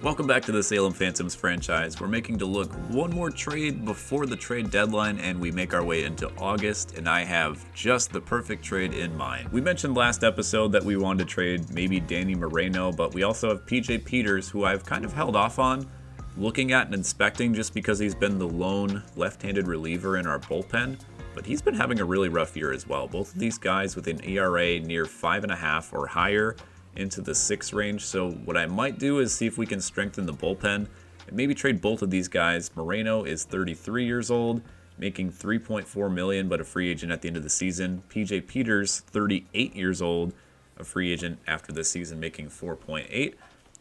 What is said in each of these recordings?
Welcome back to the Salem Phantoms franchise. We're making to look one more trade before the trade deadline, and we make our way into August, and I have just the perfect trade in mind. We mentioned last episode that we wanted to trade maybe Danny Moreno, but we also have PJ Peters, who I've kind of held off on looking at and inspecting just because he's been the lone left-handed reliever in our bullpen, but he's been having a really rough year as well. Both of these guys with an ERA near 5.5 or higher, into the 6 range. So what I might do is see if we can strengthen the bullpen and maybe trade both of these guys. Moreno is 33 years old, making $3.4 million, but a free agent at the end of the season. PJ Peters, 38 years old, a free agent after this season, making $4.8.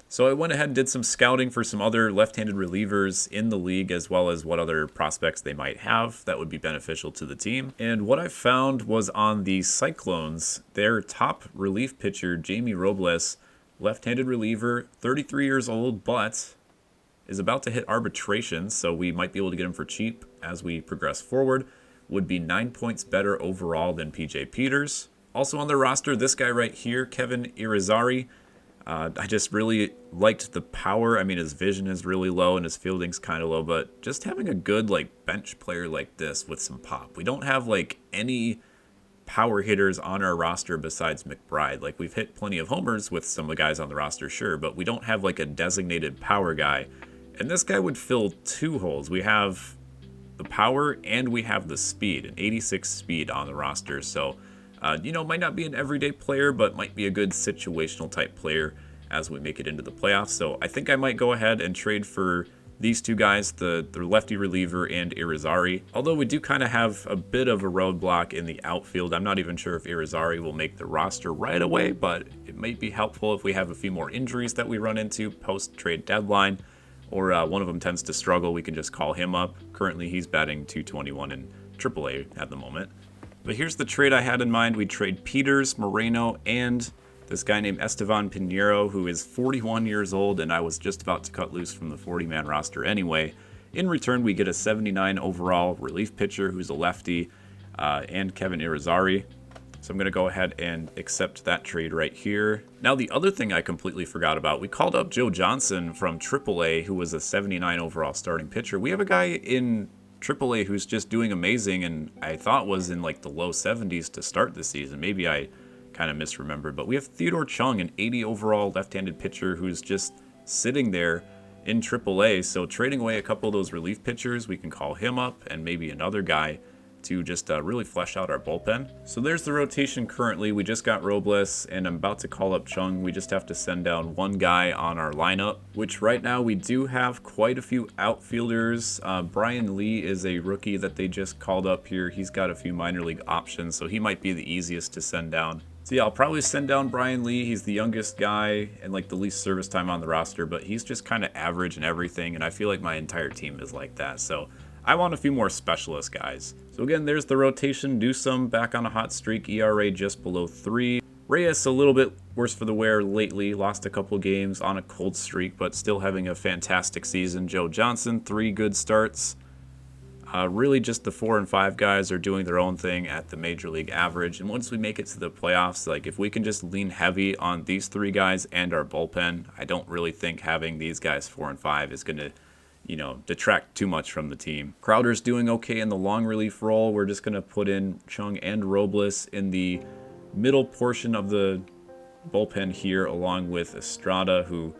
So I went ahead and did some scouting for some other left-handed relievers in the league, as well as what other prospects they might have that would be beneficial to the team. And what I found was on the Cyclones, their top relief pitcher, Jamie Robles, left-handed reliever, 33 years old, but is about to hit arbitration, so we might be able to get him for cheap as we progress forward, would be 9 points better overall than PJ Peters. Also on their roster, this guy right here, Kevin Irizarry. I just really liked the power. I mean, his vision is really low and his fielding's kind of low, but just having a good bench player like this with some pop. We don't have any power hitters on our roster besides McBride. We've hit plenty of homers with some of the guys on the roster, sure, but we don't have a designated power guy. And this guy would fill 2 holes. We have the power and we have the speed, an 86 speed on the roster. So might not be an everyday player, but might be a good situational type player as we make it into the playoffs. So I think I might go ahead and trade for these 2 guys, the lefty reliever and Irizarry. Although we do kind of have a bit of a roadblock in the outfield. I'm not even sure if Irizarry will make the roster right away, but it might be helpful if we have a few more injuries that we run into post-trade deadline, or one of them tends to struggle. We can just call him up. Currently, he's batting .221 in AAA at the moment. But here's the trade I had in mind. We trade Peters, Moreno, and this guy named Estevan Pinheiro, who is 41 years old, and I was just about to cut loose from the 40-man roster anyway. In return, we get a 79 overall relief pitcher who's a lefty, and Kevin Irizarry. So I'm going to go ahead and accept that trade right here. Now, the other thing I completely forgot about, we called up Joe Johnson from AAA, who was a 79 overall starting pitcher. We have a guy in AAA who's just doing amazing, and I thought was in the low 70s to start the season. Maybe I kind of misremembered, but we have Theodore Chung, an 80 overall left-handed pitcher who's just sitting there in AAA. So trading away a couple of those relief pitchers, we can call him up and maybe another guy to just really flesh out our bullpen. So there's the rotation currently. We just got Robles, and I'm about to call up Chung. We just have to send down one guy on our lineup, which right now we do have quite a few outfielders. Brian Lee is a rookie that they just called up here. He's got a few minor league options, so he might be the easiest to send down. So yeah, I'll probably send down Brian Lee. He's the youngest guy and the least service time on the roster, but he's just kind of average and everything, and I feel like my entire team is like that. So I want a few more specialist guys. So again, there's the rotation. Newsome back on a hot streak, ERA just below 3. Reyes a little bit worse for the wear lately, lost a couple games on a cold streak, but still having a fantastic season. Joe Johnson, 3 good starts. Really just the 4 and 5 guys are doing their own thing at the major league average. And once we make it to the playoffs, if we can just lean heavy on these 3 guys and our bullpen, I don't really think having these guys 4 and 5 is going to detract too much from the team. Crowder's doing okay in the long relief role. We're just going to put in Chung and Robles in the middle portion of the bullpen here, along with Estrada, who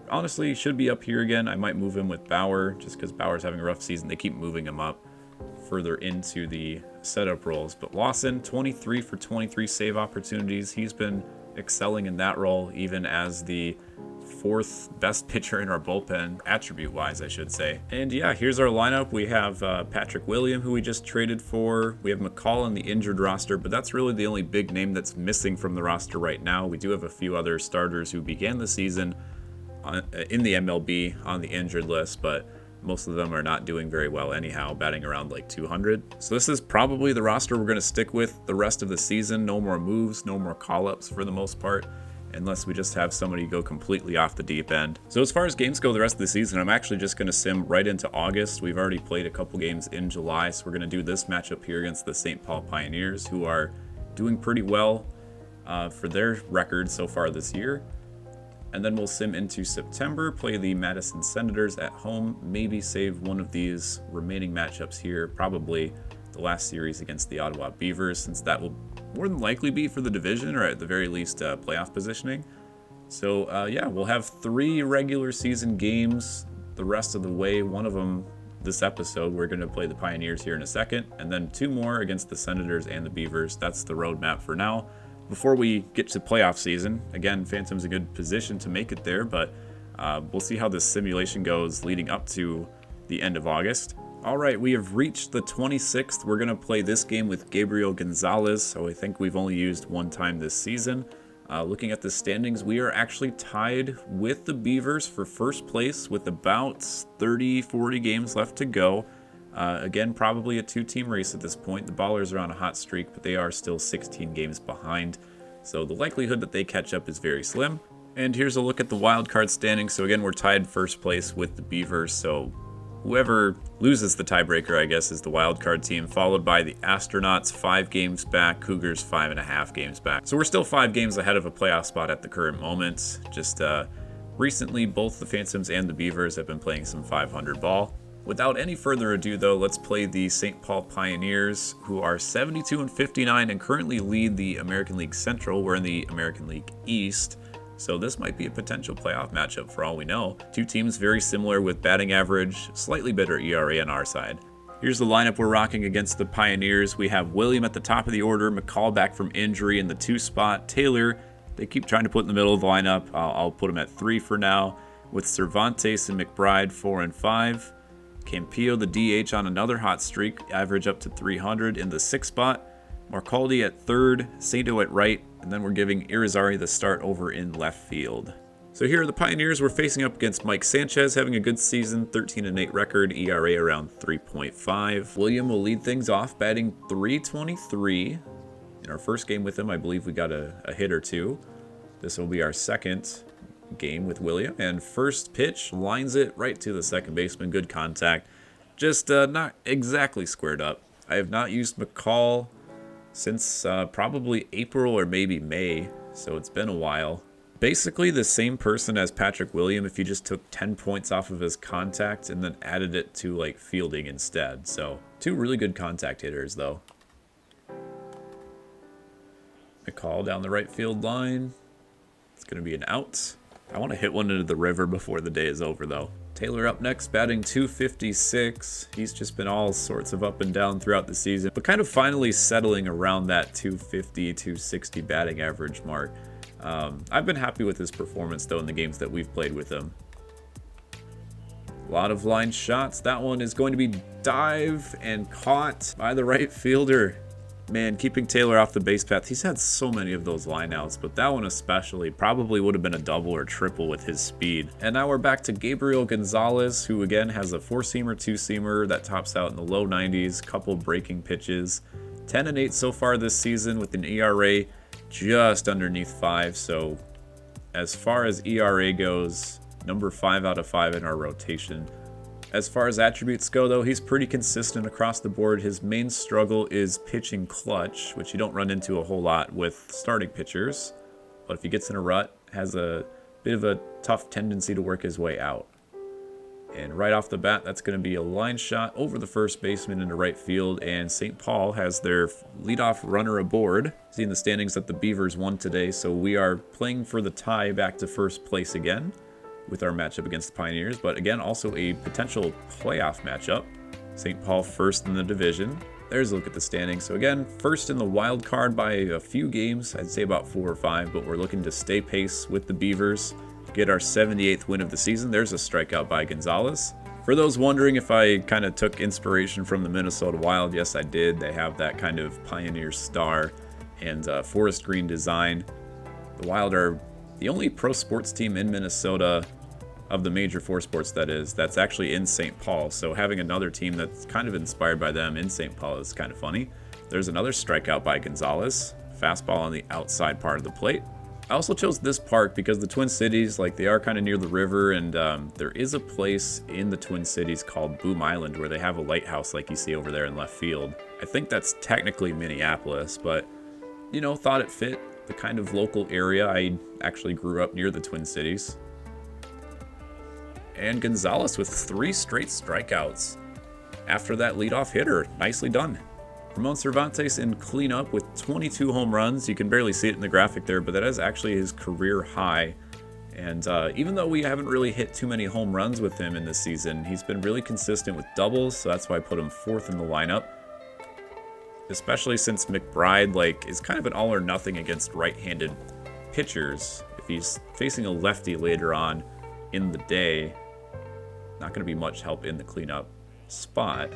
honestly should be up here again. I might move him with Bauer, just because Bauer's having a rough season. They keep moving him up further into the setup roles. But Lawson, 23 for 23 save opportunities. He's been excelling in that role, even as the 4th best pitcher in our bullpen, attribute-wise, I should say. And yeah, here's our lineup. We have Patrick William, who we just traded for. We have McCall in the injured roster, but that's really the only big name that's missing from the roster right now. We do have a few other starters who began the season in the MLB on the injured list, but most of them are not doing very well anyhow, batting around 200. So this is probably the roster we're going to stick with the rest of the season. No more moves, no more call-ups for the most part, unless we just have somebody go completely off the deep end. So as far as games go the rest of the season, I'm actually just going to sim right into August. We've already played a couple games in July, so we're going to do this matchup here against the St. Paul Pioneers, who are doing pretty well for their record so far this year. And then we'll sim into September, play the Madison Senators at home, maybe save one of these remaining matchups here, probably the last series against the Ottawa Beavers, since that will more than likely be for the division, or at the very least playoff positioning. So yeah, we'll have 3 regular season games the rest of the way. One of them this episode, we're going to play the Pioneers here in a second, and then 2 more against the Senators and the Beavers. That's the roadmap for now. Before we get to playoff season, again, Phantom's a good position to make it there, but we'll see how this simulation goes leading up to the end of August. All right, we have reached the 26th. We're going to play this game with Gabriel Gonzalez, so I think we've only used 1 time this season. Looking at the standings, we are actually tied with the Beavers for first place with about 30-40 games left to go. Again, probably a 2-team race at this point. The Ballers are on a hot streak, but they are still 16 games behind. So the likelihood that they catch up is very slim. And here's a look at the wildcard standings. So again, we're tied first place with the Beavers. So whoever loses the tiebreaker, I guess, is the wildcard team, followed by the Astronauts 5 games back, Cougars 5.5 games back. So we're still 5 games ahead of a playoff spot at the current moment. Just recently, both the Phantoms and the Beavers have been playing some 500 ball. Without any further ado, though, let's play the St. Paul Pioneers, who are 72-59 and currently lead the American League Central. We're in the American League East. So this might be a potential playoff matchup for all we know. 2 teams very similar with batting average, slightly better ERA on our side. Here's the lineup we're rocking against the Pioneers. We have William at the top of the order, McCall back from injury in the 2 spot. Taylor, they keep trying to put in the middle of the lineup. I'll put him at 3 for now, with Cervantes and McBride 4 and 5. Campillo, the DH, on another hot streak, average up to 300 in the 6th spot. Marcaldi at 3rd, Sato at right, and then we're giving Irizarry the start over in left field. So here are the Pioneers. We're facing up against Mike Sanchez, having a good season, 13-8 record, ERA around 3.5. William will lead things off, batting .323. In our first game with him, I believe we got a hit or 2. This will be our second game with William, and first pitch lines it right to the second baseman. Good contact, just not exactly squared up. I have not used McCall since probably April or maybe May, so it's been a while. Basically the same person as Patrick William if you just took 10 points off of his contact and then added it to like fielding instead. So 2 really good contact hitters though. McCall down the right field line. It's going to be an out. I want to hit one into the river before the day is over, though. Taylor up next, batting .256. He's just been all sorts of up and down throughout the season, but kind of finally settling around that .250, .260 batting average mark. I've been happy with his performance, though, in the games that we've played with him. A lot of line shots. That one is going to be dive and caught by the right fielder. Man, keeping Taylor off the base path. He's had so many of those lineouts, but that one especially probably would have been a double or triple with his speed. And now we're back to Gabriel Gonzalez, who again has a 4-seamer, 2-seamer that tops out in the low 90s, couple breaking pitches. 10-8 so far this season with an ERA just underneath 5. So as far as ERA goes, number 5 out of 5 in our rotation. As far as attributes go, though, he's pretty consistent across the board. His main struggle is pitching clutch, which you don't run into a whole lot with starting pitchers. But if he gets in a rut, has a bit of a tough tendency to work his way out. And right off the bat, that's going to be a line shot over the first baseman into right field, and St. Paul has their leadoff runner aboard. Seeing the standings that the Beavers won today, so we are playing for the tie back to first place again with our matchup against the Pioneers, but again, also a potential playoff matchup. St. Paul first in the division. There's a look at the standings. So again, first in the wild card by a few games, I'd say about 4 or 5, but we're looking to stay pace with the Beavers, get our 78th win of the season. There's a strikeout by Gonzalez. For those wondering if I kind of took inspiration from the Minnesota Wild, yes, I did. They have that kind of Pioneer star and forest green design. The Wild are the only pro sports team in Minnesota, of the major 4 sports that is, that's actually in St. Paul. So having another team that's kind of inspired by them in St. Paul is kind of funny. There's another strikeout by Gonzalez. Fastball on the outside part of the plate. I also chose this park because the Twin Cities, like, they are kind of near the river, and there is a place in the Twin Cities called Boom Island where they have a lighthouse like you see over there in left field. I think that's technically Minneapolis, but, you know, thought it fit. the kind of local area. I actually grew up near the Twin Cities. And Gonzalez with 3 straight strikeouts after that leadoff hitter. Nicely done. Ramon Cervantes in cleanup with 22 home runs. You can barely see it in the graphic there, but that is actually his career high. And even though we haven't really hit too many home runs with him in this season, he's been really consistent with doubles, so that's why I put him 4th in the lineup. Especially since McBride is kind of an all or nothing against right-handed pitchers. If he's facing a lefty later on in the day, not going to be much help in the cleanup spot.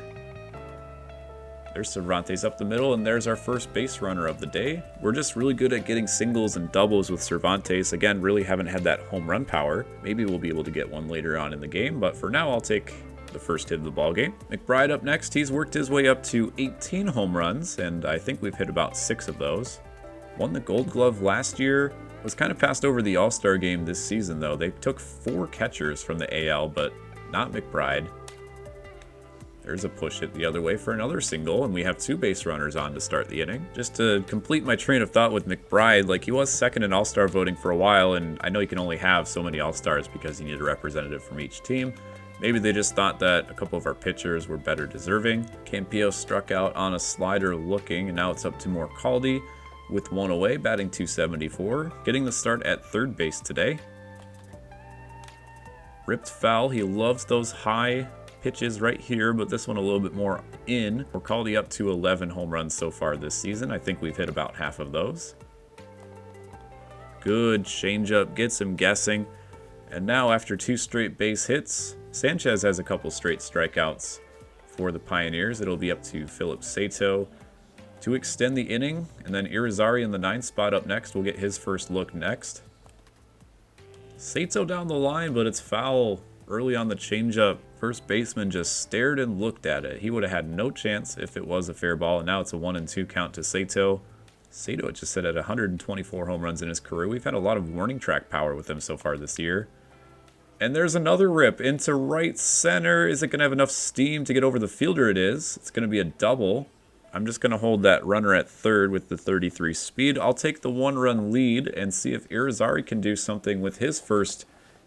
There's Cervantes up the middle, and there's our first base runner of the day. We're just really good at getting singles and doubles with Cervantes. Again, really haven't had that home run power. Maybe we'll be able to get one later on in the game, but for now I'll take the first hit of the ball game. McBride up next. He's worked his way up to 18 home runs, and I think we've hit about 6 of those. Won the Gold Glove last year. Was kind of passed over the All-Star game this season, though. They took 4 catchers from the AL, but not McBride. There's a push hit the other way for another single, and we have 2 base runners on to start the inning. Just to complete my train of thought with McBride, he was second in All-Star voting for a while, and I know you can only have so many All-Stars because you need a representative from each team. Maybe they just thought that a couple of our pitchers were better deserving. Campillo struck out on a slider looking, and now it's up to Morcaldi with 1 away, batting .274, getting the start at third base today. Ripped foul. He loves those high pitches right here, but this one a little bit more in. Morcaldi up to 11 home runs so far this season. I think we've hit about half of those. Good changeup, gets him guessing. And now after 2 straight base hits, Sanchez has a couple straight strikeouts for the Pioneers. It'll be up to Philip Sato to extend the inning, and then Irizarry in the 9th spot up next. We'll get his first look next. Sato down the line, but it's foul early on the changeup. First baseman just stared and looked at it. He would have had no chance if it was a fair ball, and now it's a 1-2 count to Sato. Sato just sit at 124 home runs in his career. We've had a lot of warning track power with him so far this year. And there's another rip into right center. Is it going to have enough steam to get over the fielder? It is. It's going to be a double. I'm just going to hold that runner at third with the 33 speed. I'll take the 1-run lead and see if Irizarry can do something with his first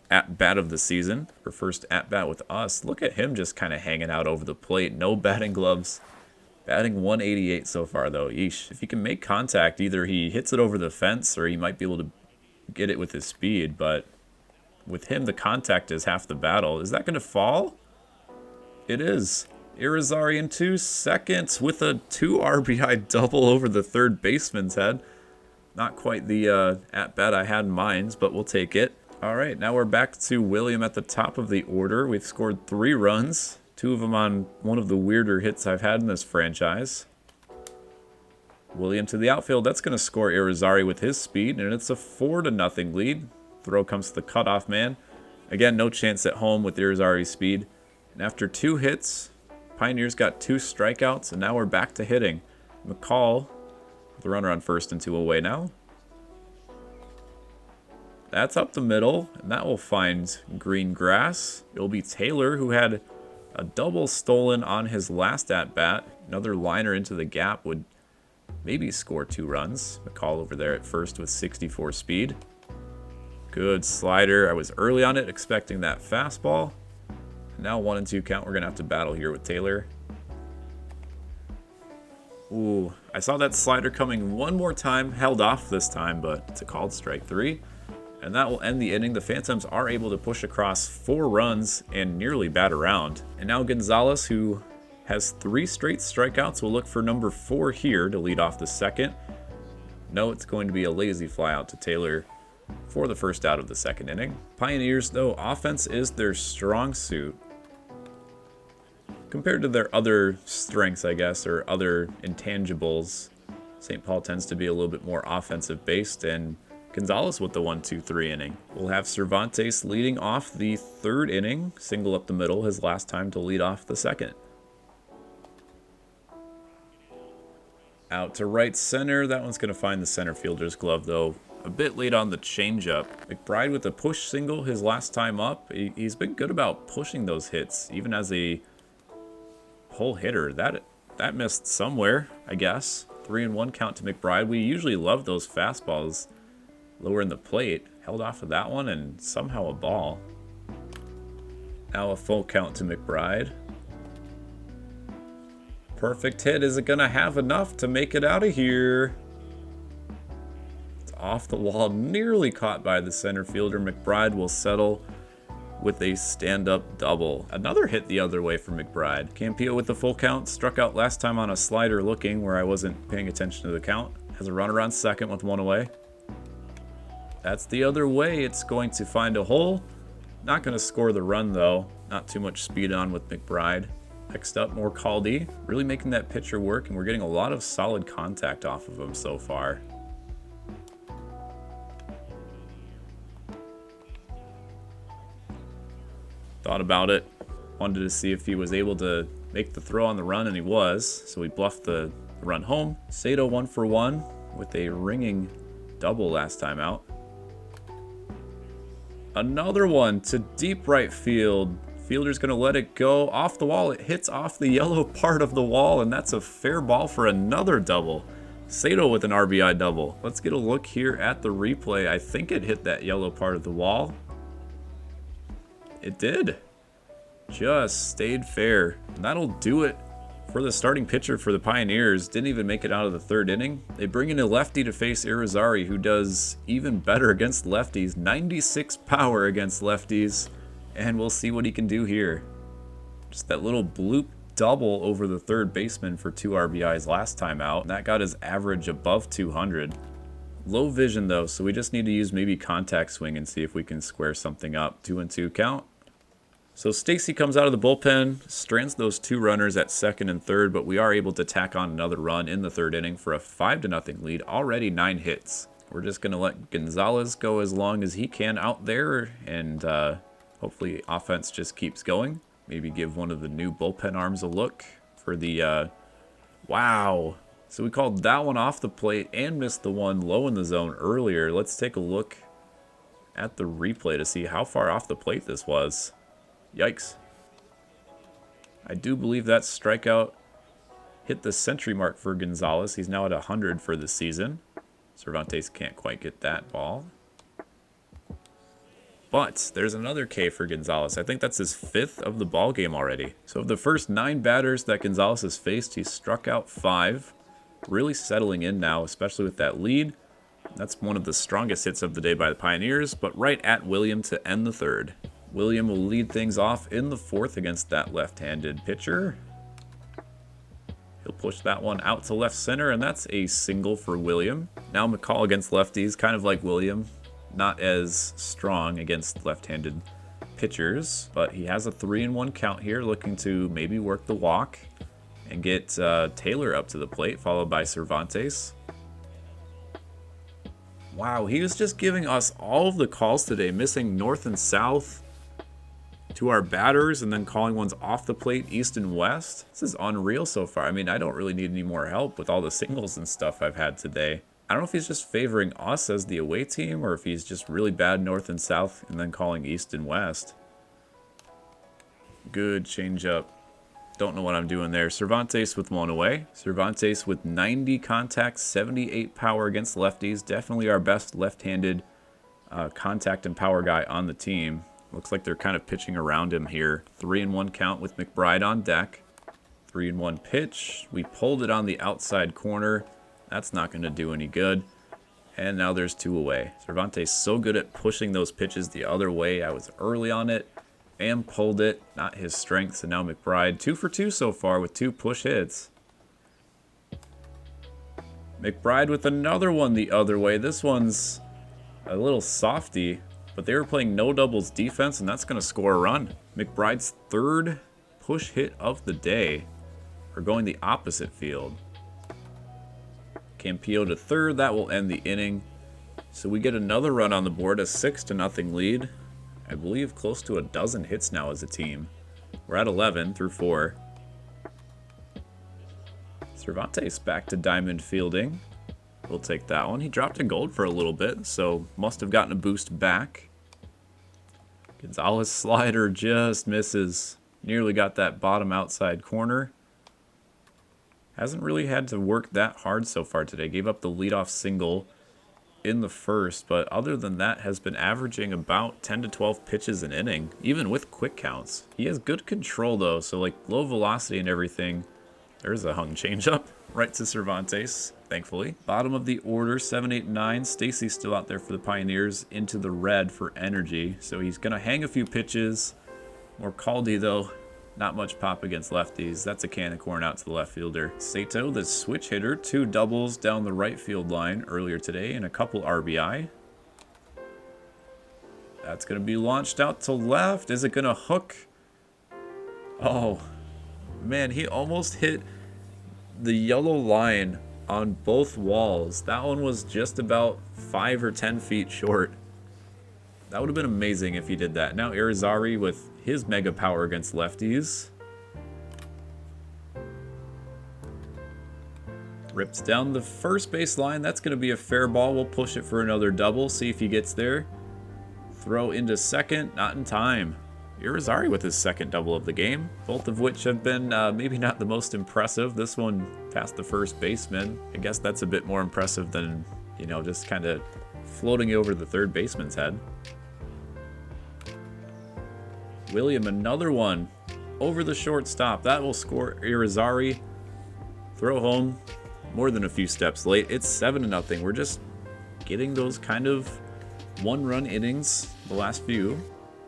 at-bat of the season, or first at-bat with us. Look at him just kind of hanging out over the plate. No batting gloves. Batting 188 so far, though. Yeesh. If he can make contact, either he hits it over the fence or he might be able to get it with his speed, but with him, the contact is half the battle. Is that going to fall? It is. Irizarry in 2 seconds with a 2 RBI double over the third baseman's head. Not quite the at-bat I had in mind, but we'll take it. All right, now we're back to William at the top of the order. We've scored 3 runs, 2 of them on one of the weirder hits I've had in this franchise. William to the outfield. That's going to score Irizarry with his speed, and it's a 4-0 lead. Throw comes to the cutoff man. Again, no chance at home with Irizarry's speed. And after 2 hits, Pioneers got 2 strikeouts, and now we're back to hitting. McCall, the runner on first and 2 away now. That's up the middle, and that will find green grass. It'll be Taylor, who had a double stolen on his last at-bat. Another liner into the gap would maybe score 2 runs. McCall over there at first with 64 speed. Good slider. I was early on it, expecting that fastball. Now 1-2 count. We're going to have to battle here with Taylor. Ooh, I saw that slider coming one more time. Held off this time, but it's a called strike 3. And that will end the inning. The Phantoms are able to push across 4 runs and nearly bat around. And now Gonzalez, who has 3 straight strikeouts, will look for number 4 here to lead off the second. No, it's going to be a lazy fly out to Taylor for the first out of the second inning. Pioneers, though, offense is their strong suit. Compared to their other strengths, I guess, or other intangibles, St. Paul tends to be a little bit more offensive based, and Gonzalez with the 1-2-3 inning. We'll have Cervantes leading off the 3rd inning, single up the middle, his last time to lead off the 2nd. Out to right center. That one's going to find the center fielder's glove, though. A bit late on the changeup. McBride with a push single his last time up. He's been good about pushing those hits, even as a pull hitter. That missed somewhere, I guess. 3-1 count to McBride. We usually love those fastballs lower in the plate. Held off of that one and somehow a ball. Now a full count to McBride. Perfect hit. Is it going to have enough to make it out of here? It's off the wall, nearly caught by the center fielder. McBride will settle with a stand-up double. Another hit the other way for McBride. Campillo with the full count. Struck out last time on a slider looking where I wasn't paying attention to the count. Has a runner on second with one away. That's the other way. It's going to find a hole. Not going to score the run, though. Not too much speed on with McBride. Next up, more Caldy. Really making that pitcher work, and we're getting a lot of solid contact off of him so far. Thought about it. Wanted to see if he was able to make the throw on the run, and he was. So we bluffed the run home. Sato 1 for 1 with a ringing double last time out. Another one to deep right field. Fielder's going to let it go off the wall. It hits off the yellow part of the wall, and that's a fair ball for another double. Sato with an RBI double. Let's get a look here at the replay. I think it hit that yellow part of the wall. It did. Just stayed fair. And that'll do it for the starting pitcher for the Pioneers. Didn't even make it out of the third inning. They bring in a lefty to face Irizarry, who does even better against lefties. 96 power against lefties. And we'll see what he can do here. Just that little bloop double over the third baseman for 2 RBIs last time out. And that got his average above 200. Low vision though, so we just need to use maybe contact swing and see if we can square something up. 2-2 count. So Stacy comes out of the bullpen, strands those 2 runners at second and third, but we are able to tack on another run in the third inning for a 5-0 lead. Already 9 hits. We're just going to let Gonzalez go as long as he can out there, and hopefully offense just keeps going. Maybe give one of the new bullpen arms a look for the... wow. So we called that one off the plate and missed the one low in the zone earlier. Let's take a look at the replay to see how far off the plate this was. Yikes. I do believe that strikeout hit the century mark for Gonzalez. He's now at 100 for the season. Cervantes can't quite get that ball. But there's another K for Gonzalez. I think that's his 5th of the ball game already. So of the first 9 batters that Gonzalez has faced, he's struck out 5. Really settling in now, especially with that lead. That's one of the strongest hits of the day by the Pioneers, but right at William to end the third. William will lead things off in the 4th against that left-handed pitcher. He'll push that one out to left center, and that's a single for William. Now McCall against lefties, kind of like William. Not as strong against left-handed pitchers, but he has a 3-1 count here, looking to maybe work the walk and get Taylor up to the plate, followed by Cervantes. Wow, he was just giving us all of the calls today, missing north and south to our batters and then calling ones off the plate, east and west. This is unreal so far. I mean, I don't really need any more help with all the singles and stuff I've had today. I don't know if he's just favoring us as the away team or if he's just really bad north and south and then calling east and west. Good changeup. Don't know what I'm doing there. Cervantes with one away. Cervantes with 90 contact, 78 power against lefties. Definitely our best left-handed contact and power guy on the team. Looks like they're kind of pitching around him here. 3-1 count with McBride on deck. 3-1 pitch. We pulled it on the outside corner. That's not going to do any good. And now there's 2 away. Cervantes so good at pushing those pitches the other way. I was early on it and pulled it. Not his strength. So now McBride 2 for 2 so far with 2 push hits. McBride with another one the other way. This one's a little softy, but they were playing no doubles defense, and that's going to score a run. McBride's 3rd push hit of the day. We're going the opposite field. Campillo to 3rd. That will end the inning. So we get another run on the board, a 6-0 lead. I believe close to a dozen hits now as a team. We're at 11 through 4. Cervantes back to diamond fielding. We'll take that one. He dropped in gold for a little bit, so must have gotten a boost back. Gonzalez slider just misses. Nearly got that bottom outside corner. Hasn't really had to work that hard so far today. Gave up the leadoff single in the first, but other than that has been averaging about 10 to 12 pitches an inning, even with quick counts. He has good control though, so like low velocity and everything. There's a hung changeup right to Cervantes, thankfully. Bottom of the order, 7, 8, 9. Stacy's still out there for the Pioneers, into the red for energy, so he's gonna hang a few pitches. Morcaldi though, not much pop against lefties. That's a can of corn out to the left fielder. Sato, the switch hitter, 2 doubles down the right field line earlier today and a couple RBI. That's going to be launched out to left. Is it going to hook? Oh, man, he almost hit the yellow line on both walls. That one was just about 5 or 10 feet short. That would have been amazing if he did that. Now Irizarry with his mega power against lefties. Rips down the first base line. That's going to be a fair ball. We'll push it for another double. See if he gets there. Throw into second. Not in time. Irizarry with his second double of the game. Both of which have been maybe not the most impressive. This one past the first baseman. I guess that's a bit more impressive than, you know, just kind of floating over the third baseman's head. William, another one over the shortstop. That will score Irizarry. Throw home more than a few steps late. It's 7-0. We're just getting those kind of one-run innings the last few.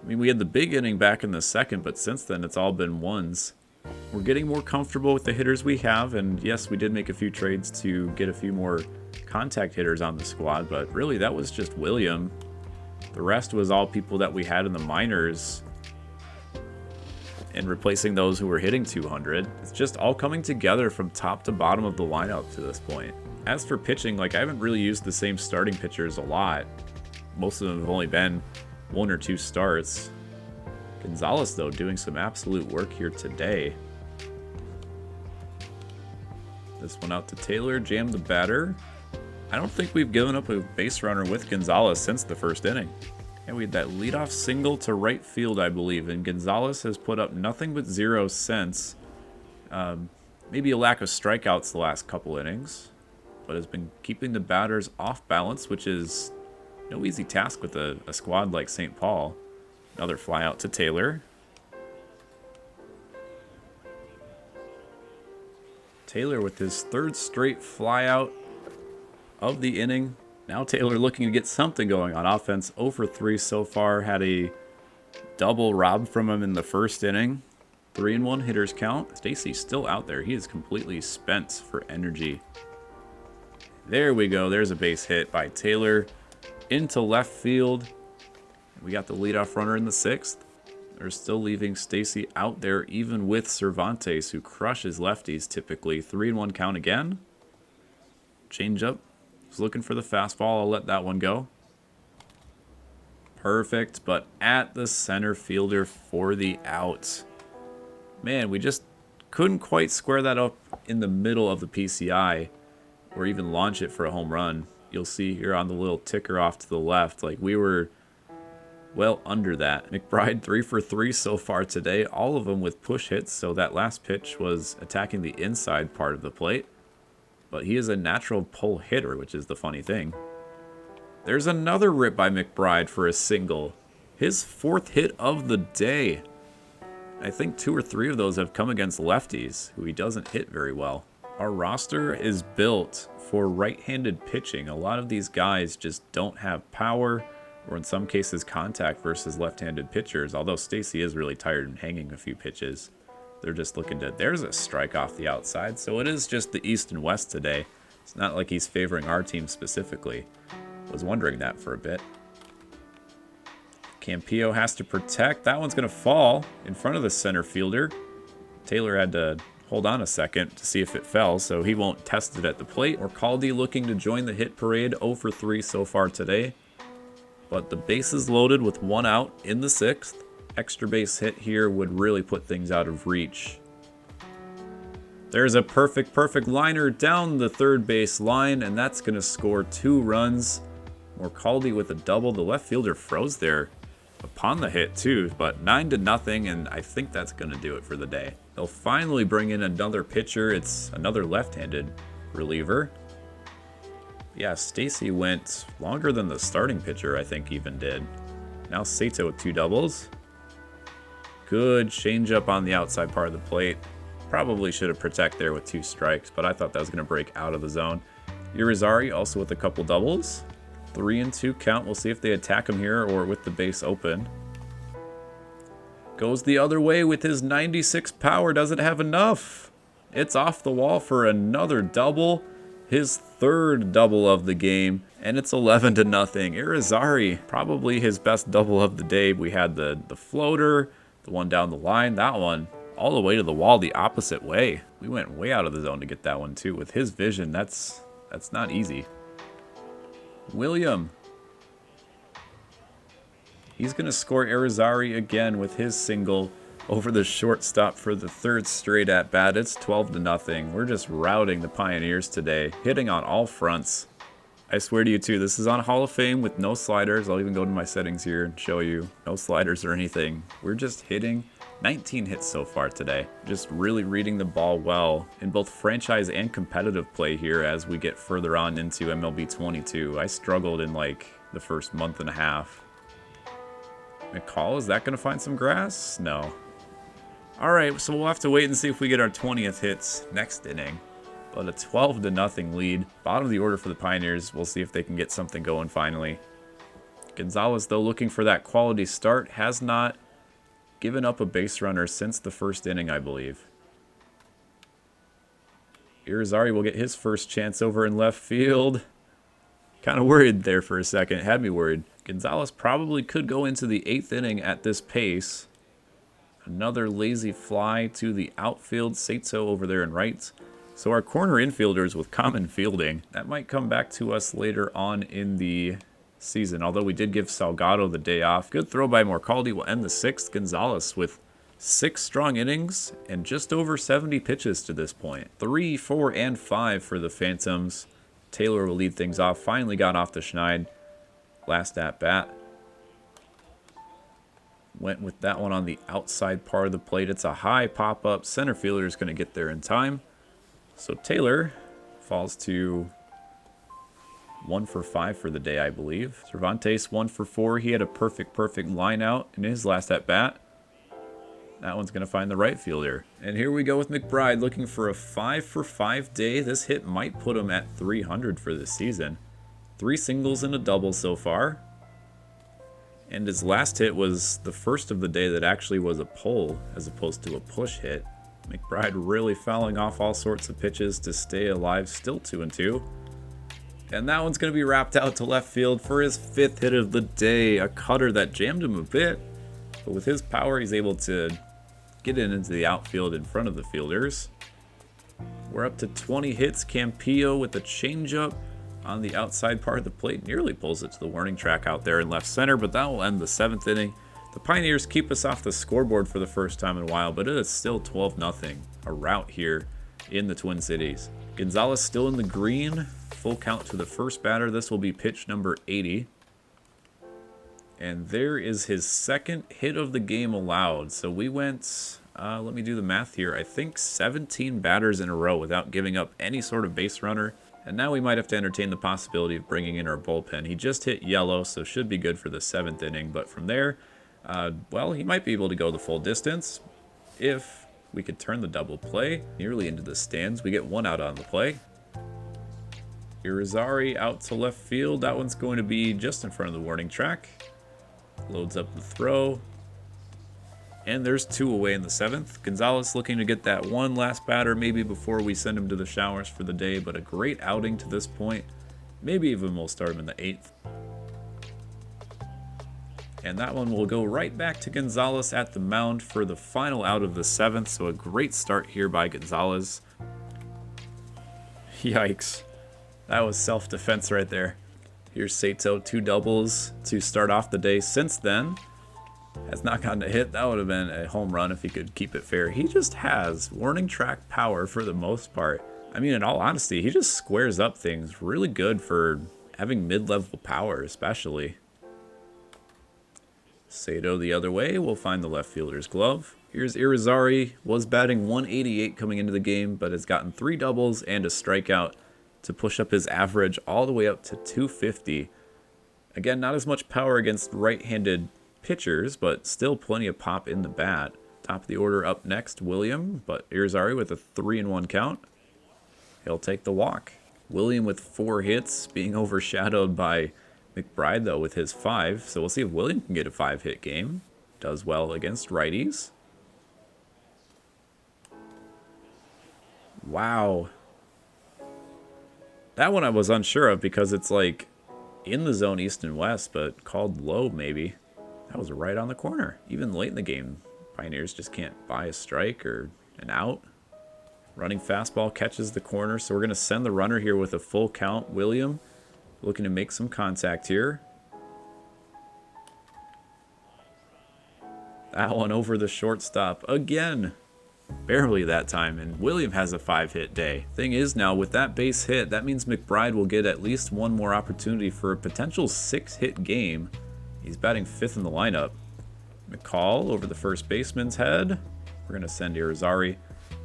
I mean, we had the big inning back in the second, but since then it's all been ones. We're getting more comfortable with the hitters we have, and yes, we did make a few trades to get a few more contact hitters on the squad, but really that was just William. The rest was all people that we had in the minors and replacing those who were hitting 200. It's just all coming together from top to bottom of the lineup to this point. As for pitching, like, I haven't really used the same starting pitchers a lot. Most of them have only been 1 or 2 starts. Gonzalez, though, doing some absolute work here today. This one out to Taylor, jammed the batter. I don't think we've given up a base runner with Gonzalez since the first inning. And we had that leadoff single to right field, I believe, and Gonzalez has put up nothing but 0 since. Maybe a lack of strikeouts the last couple innings, but has been keeping the batters off balance, which is no easy task with a squad like St. Paul. Another fly out to Taylor. Taylor with his 3rd straight fly out of the inning. Now Taylor looking to get something going on offense. 0 for 3 so far. Had a double robbed from him in the first inning. 3-1 hitters count. Stacy's still out there. He is completely spent for energy. There we go. There's a base hit by Taylor into left field. We got the leadoff runner in the 6th. They're still leaving Stacy out there even with Cervantes, who crushes lefties typically. 3-1 count again. Change up. Was looking for the fastball. I'll let that one go. Perfect, but at the center fielder for the out. Man, we just couldn't quite square that up in the middle of the PCI or even launch it for a home run. You'll see here on the little ticker off to the left, like we were well under that. McBride 3 for 3 so far today, all of them with push hits, so that last pitch was attacking the inside part of the plate. But he is a natural pull hitter, which is the funny thing. There's another rip by McBride for a single. His 4th hit of the day. I think 2 or 3 of those have come against lefties, who he doesn't hit very well. Our roster is built for right-handed pitching. A lot of these guys just don't have power, or in some cases contact versus left-handed pitchers, although Stacy is really tired and hanging a few pitches. They're just looking to... There's a strike off the outside, so it is just the East and West today. It's not like he's favoring our team specifically. Was wondering that for a bit. Campillo has to protect. That one's going to fall in front of the center fielder. Taylor had to hold on a second to see if it fell, so he won't test it at the plate. Morcaldi looking to join the hit parade. 0 for 3 so far today. But the bases loaded with 1 out in the 6th. Extra base hit here would really put things out of reach. There's a perfect liner down the third base line, and that's going to score 2 runs. Morcaldi with a double. The left fielder froze there upon the hit too, but 9-0, and I think that's going to do it for the day. They'll finally bring in another pitcher. It's another left-handed reliever. Yeah, Stacy went longer than the starting pitcher, I think, even did. Now Sato with 2 doubles. Good changeup on the outside part of the plate. Probably should have protected there with 2 strikes, but I thought that was going to break out of the zone. Irizarry also with a couple doubles. 3-2 count. We'll see if they attack him here or with the base open. Goes the other way with his 96 power. Doesn't have enough. It's off the wall for another double. His 3rd double of the game, and it's 11-0. Irizarry, probably his best double of the day. We had the floater, the one down the line, that one all the way to the wall the opposite way. We went way out of the zone to get that one too. With his vision, that's not easy. William. He's going to score Irizarry again with his single over the shortstop for the 3rd straight at bat. It's 12-0. We're just routing the Pioneers today, hitting on all fronts. I swear to you too, this is on Hall of Fame with no sliders. I'll even go to my settings here and show you. No sliders or anything. We're just hitting 19 hits so far today. Just really reading the ball well in both franchise and competitive play here as we get further on into MLB 22. I struggled in like the first month and a half. McCall, is that going to find some grass? No. Alright, so we'll have to wait and see if we get our 20th hits next inning. But a 12-0 lead. Bottom of the order for the Pioneers. We'll see if they can get something going finally. Gonzalez, though, looking for that quality start. Has not given up a base runner since the 1st inning, I believe. Irizarry will get his first chance over in left field. Kind of worried there for a second. Had me worried. Gonzalez probably could go into the 8th inning at this pace. Another lazy fly to the outfield. Sato over there in right. So our corner infielders with common fielding. That might come back to us later on in the season. Although we did give Salgado the day off. Good throw by Morcaldi will end the 6th. Gonzalez with 6 strong innings and just over 70 pitches to this point. 3, 4, and 5 for the Phantoms. Taylor will lead things off. Finally got off the schneid. Last at bat. Went with that one on the outside part of the plate. It's a high pop-up. Center fielder is going to get there in time. So Taylor falls to 1 for 5 for the day, I believe. Cervantes 1 for 4. He had a perfect line out in his last at-bat. That one's going to find the right fielder. And here we go with McBride looking for a 5 for 5 day. This hit might put him at 300 for this season. 3 singles and a double so far. And his last hit was the first of the day that actually was a pull as opposed to a push hit. McBride really fouling off all sorts of pitches to stay alive, still 2-2. And that one's going to be wrapped out to left field for his 5th hit of the day. A cutter that jammed him a bit, but with his power he's able to get it into the outfield in front of the fielders. We're up to 20 hits. Campillo with a changeup on the outside part of the plate. Nearly pulls it to the warning track out there in left center, but that will end the 7th inning. The Pioneers keep us off the scoreboard for the first time in a while, but it is still 12-0. A rout here in the Twin Cities. Gonzalez still in the green. Full count to the first batter. This will be pitch number 80. And there is his 2nd hit of the game allowed. So we went, let me do the math here, I think 17 batters in a row without giving up any sort of base runner. And now we might have to entertain the possibility of bringing in our bullpen. He just hit yellow, so should be good for the 7th inning. But from there, well, he might be able to go the full distance if we could turn the double play nearly into the stands. We get 1 out on the play. Irizarry out to left field. That one's going to be just in front of the warning track. Loads up the throw. And there's 2 away in the 7th. Gonzalez looking to get that one last batter maybe before we send him to the showers for the day, but a great outing to this point. Maybe even we'll start him in the 8th. And that one will go right back to Gonzalez at the mound for the final out of the 7th. So a great start here by Gonzalez. Yikes. That was self-defense right there. Here's Sato, 2 doubles to start off the day. Since then, has not gotten a hit. That would have been a home run if he could keep it fair. He just has warning track power for the most part. I mean, in all honesty, he just squares up things really good for having mid-level power, especially. Sato the other way will find the left fielder's glove. Here's Irizarry, was batting 188 coming into the game, but has gotten 3 doubles and a strikeout to push up his average all the way up to 250. Again, not as much power against right-handed pitchers, but still plenty of pop in the bat. Top of the order up next, William, but Irizarry with a 3-1 count. He'll take the walk. William with 4 hits, being overshadowed by McBride, though, with his 5. So we'll see if William can get a 5-hit game. Does well against righties. Wow. That one I was unsure of because it's like in the zone east and west, but called low maybe. That was right on the corner. Even late in the game, Pioneers just can't buy a strike or an out. Running fastball catches the corner, so we're going to send the runner here with a full count. William looking to make some contact here. That one over the shortstop again. Barely that time, and William has a 5-hit day. Thing is now, with that base hit, that means McBride will get at least one more opportunity for a potential 6-hit game. He's batting 5th in the lineup. McCall over the first baseman's head. We're going to send Irizarry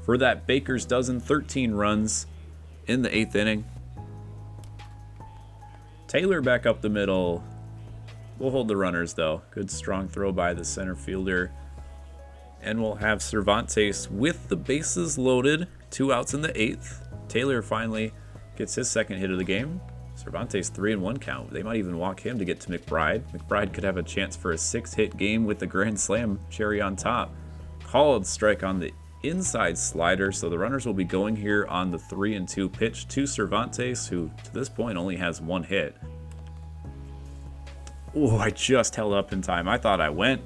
for that Baker's dozen, 13 runs in the 8th inning. Taylor back up the middle. We'll hold the runners, though. Good strong throw by the center fielder. And we'll have Cervantes with the bases loaded. 2 outs in the 8th. Taylor finally gets his 2nd hit of the game. Cervantes 3-1 count. They might even walk him to get to McBride. McBride could have a chance for a 6-hit game with the grand slam cherry on top. Called strike on the inside slider, so the runners will be going here on the 3-2 pitch to Cervantes, who to this point only has 1 hit. Oh, I just held up in time. I thought I went.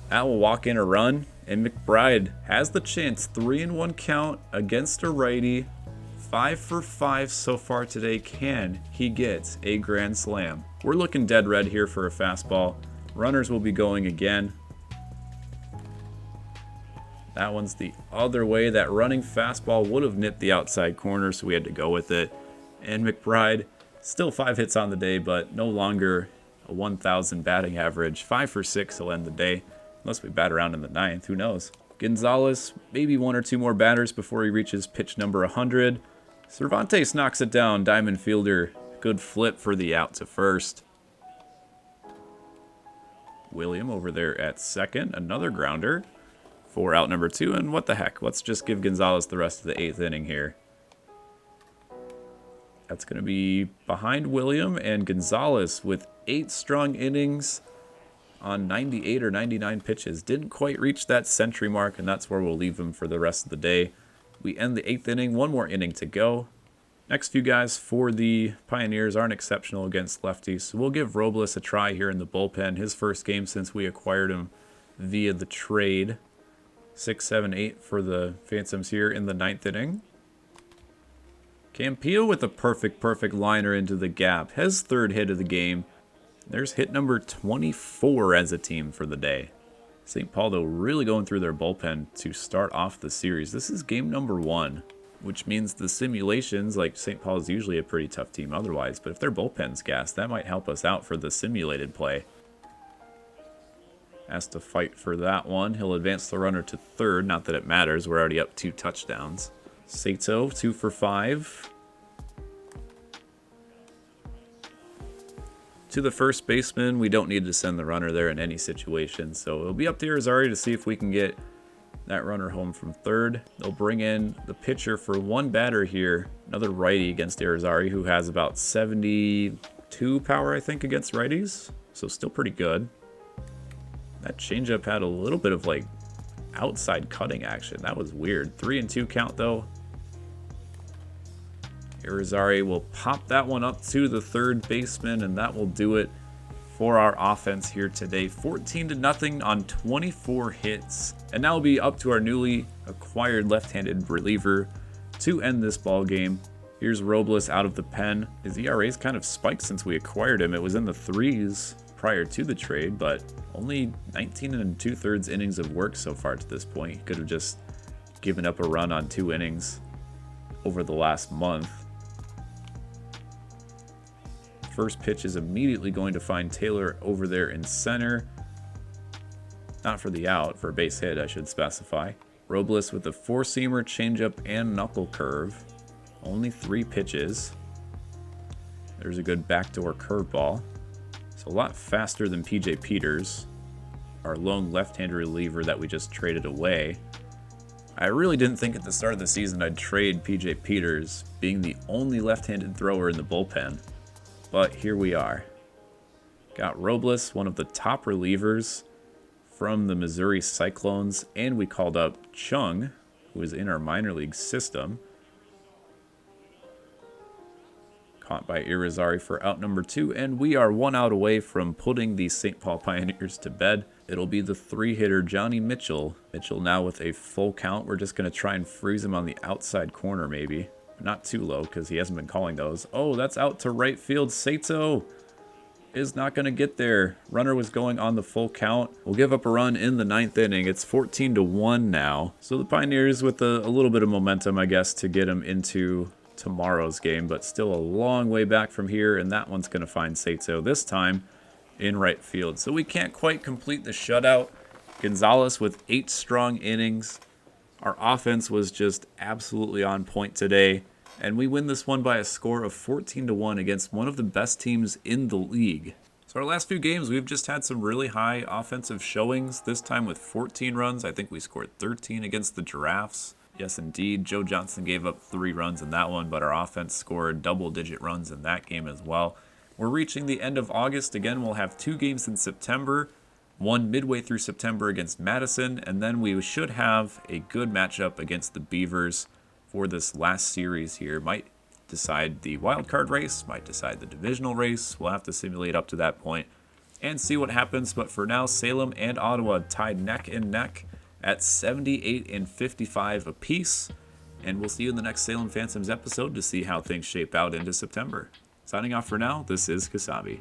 That will walk in a run, and McBride has the chance. 3-1 count against a righty. 5 for 5 so far today. Can he get a grand slam? We're looking dead red here for a fastball. Runners will be going again. That one's the other way. That running fastball would have nipped the outside corner, so we had to go with it. And McBride, still 5 hits on the day, but no longer a 1,000 batting average. 5 for 6 he'll end the day, unless we bat around in the 9th. Who knows? Gonzalez, maybe 1 or 2 more batters before he reaches pitch number 100. Cervantes knocks it down. Diamond fielder, good flip for the out to first. William over there at second, another grounder for out number 2. And what the heck, let's just give Gonzalez the rest of the 8th inning here. That's going to be behind William, and Gonzalez with 8 strong innings on 98 or 99 pitches. Didn't quite reach that century mark, and that's where we'll leave him for the rest of the day. We end the 8th inning, 1 more inning to go. Next few guys for the Pioneers aren't exceptional against lefties, so we'll give Robles a try here in the bullpen. His first game since we acquired him via the trade. 6, 7, 8 for the Phantoms here in the 9th inning. Campillo with a perfect liner into the gap. His 3rd hit of the game. There's hit number 24 as a team for the day. St. Paul, though, really going through their bullpen to start off the series. This is game number 1, which means the simulations, like St. Paul is usually a pretty tough team otherwise, but if their bullpen's gassed, that might help us out for the simulated play. Has to fight for that one. He'll advance the runner to 3rd. Not that it matters. We're already up 2 touchdowns. Sato, 2 for 5. To the first baseman, we don't need to send the runner there in any situation, so it'll be up to Irizarry to see if we can get that runner home from 3rd. They'll bring in the pitcher for 1 batter here, another righty against Irizarry, who has about 72 power, I think, against righties, so still pretty good. That changeup had a little bit of like outside cutting action. That was weird. 3-2 count though. Irizarry will pop that one up to the 3rd baseman, and that will do it for our offense here today. 14-0 on 24 hits. And now it'll be up to our newly acquired left-handed reliever to end this ball game. Here's Robles out of the pen. His ERA's kind of spiked since we acquired him. It was in the 3s prior to the trade, but only 19 2/3 innings of work so far to this point. He could have just given up a run on 2 innings over the last month. First pitch is immediately going to find Taylor over there in center. Not for the out, for a base hit, I should specify. Robles with a four-seamer, changeup, and knuckle curve. Only 3 pitches. There's a good backdoor curveball. So a lot faster than PJ Peters, our lone left-handed reliever that we just traded away. I really didn't think at the start of the season I'd trade PJ Peters, being the only left-handed thrower in the bullpen. But here we are. Got Robles, one of the top relievers from the Missouri Cyclones, and we called up Chung, who is in our minor league system. Caught by Irizarry for out number 2, and we are 1 out away from putting the St. Paul Pioneers to bed. It'll be the 3-hitter Johnny Mitchell. Mitchell now with a full count. We're just going to try and freeze him on the outside corner maybe. Not too low because he hasn't been calling those. Oh, that's out to right field. Sato is not going to get there. Runner was going on the full count. We'll give up a run in the 9th inning. It's 14-1 now. So the Pioneers with a little bit of momentum, I guess, to get them into tomorrow's game, but still a long way back from here, and that one's going to find Sato this time in right field. So we can't quite complete the shutout. Gonzalez with 8 strong innings. Our offense was just absolutely on point today, and we win this one by a score of 14-1 against one of the best teams in the league. So our last few games, we've just had some really high offensive showings, this time with 14 runs. I think we scored 13 against the Giraffes. Yes, indeed. Joe Johnson gave up 3 runs in that one, but our offense scored double-digit runs in that game as well. We're reaching the end of August. Again, we'll have 2 games in September, one midway through September against Madison, and then we should have a good matchup against the Beavers for this last series here. Might decide the wild card race, might decide the divisional race. We'll have to simulate up to that point and see what happens. But for now, Salem and Ottawa tied neck and neck at 78 and 55 apiece. And we'll see you in the next Salem Phantoms episode to see how things shape out into September. Signing off for now, this is Kasabe.